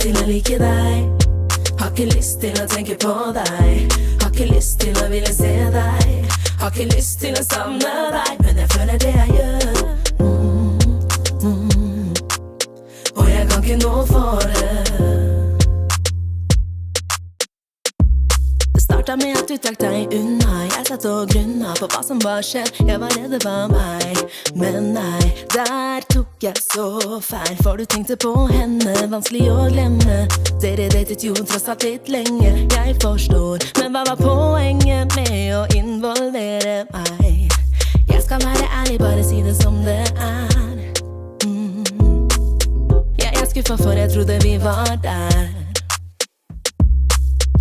til å like deg. Har ikke lyst til å tenke på deg. Har ikke lyst til å ville se deg. Har ikke lyst til å savne deg, men jeg føler det jeg gjør. Og jeg kan ikke nå for det. Det startet med at du trakk deg unna. Jeg satt og grunna på hva som var skjedd. Jeg var redde for meg, men nei, der tok jeg så feil. For du tenkte på henne, vanskelig å glemme. Dere datet jo tross alt litt lenge. Jeg forstår, men hva var poenget med å involvere meg? Jeg skal være ærlig, bare si det som det er. Jeg er skuffet for jeg trodde vi var der.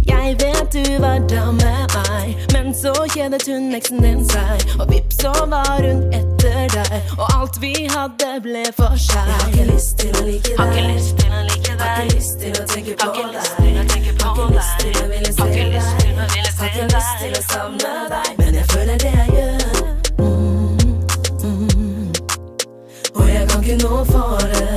Jeg vet du var da med meg, men så kjedet hun eksen din seg. Og vips, så var hun etter deg, og alt vi hadde ble for seg. Jeg har ikke lyst til å like deg. Har ikke lyst til å like deg. Har ikke lyst til å tenke på deg. Har ikke lyst til å ville se deg. Har ikke lyst til å savne deg, men jeg føler det jeg gjør. Og jeg kan ikke nå for det.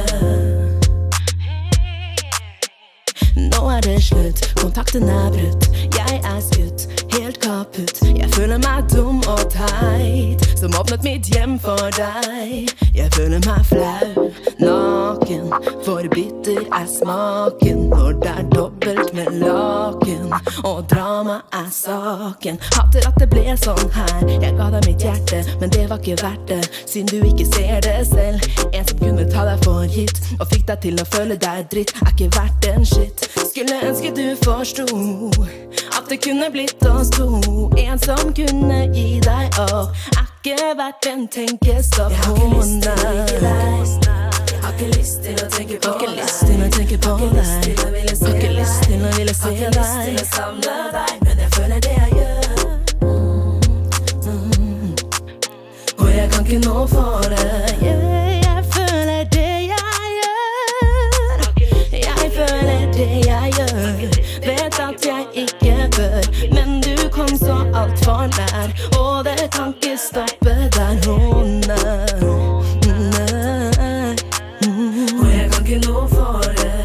Nå er det slutt, kontakten er brutt. Jeg er skutt, helt kaputt. Jeg føler meg dum og teit, som åpnet mitt hjem for deg. Jeg føler meg flau, naken, for bitter er smaken når det er dobbelt med laken, og drama er saken. Hater at det ble sånn her. Jeg ga deg mitt hjerte, men det var ikke verdt det, siden du ikke ser det selv. En som kunne ta deg for gitt, og fikk deg til å føle deg dritt, er ikke verdt en shit. Skulle ønske du forstod at det kunne blitt oss to. En som kunne gi deg opp, er ikke verdt en tenkestopp. Jeg har ikke lyst til å like deg. Jeg har ikke lyst til å tenke på deg. Har ikke lyst til å tenke på deg. Har ikke lyst til å ville se deg. Har ikke lyst til å savne deg, men jeg føler det jeg gjør. Og jeg kan ikke nå for det. Jeg føler det jeg gjør. Jeg føler det jeg gjør. Vet at jeg ikke bør, men du kom så alt for nær, og det kan ikke stoppe der. Og jeg kan ikke nå for det.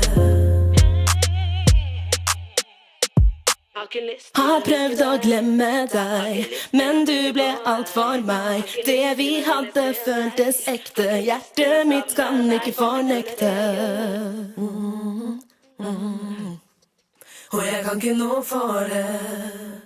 Har prøvd å glemme deg, men du ble alt for meg. Det vi hadde føltes ekte, hjertet mitt kan ikke fornekte. Og jeg kan ikke nå for det.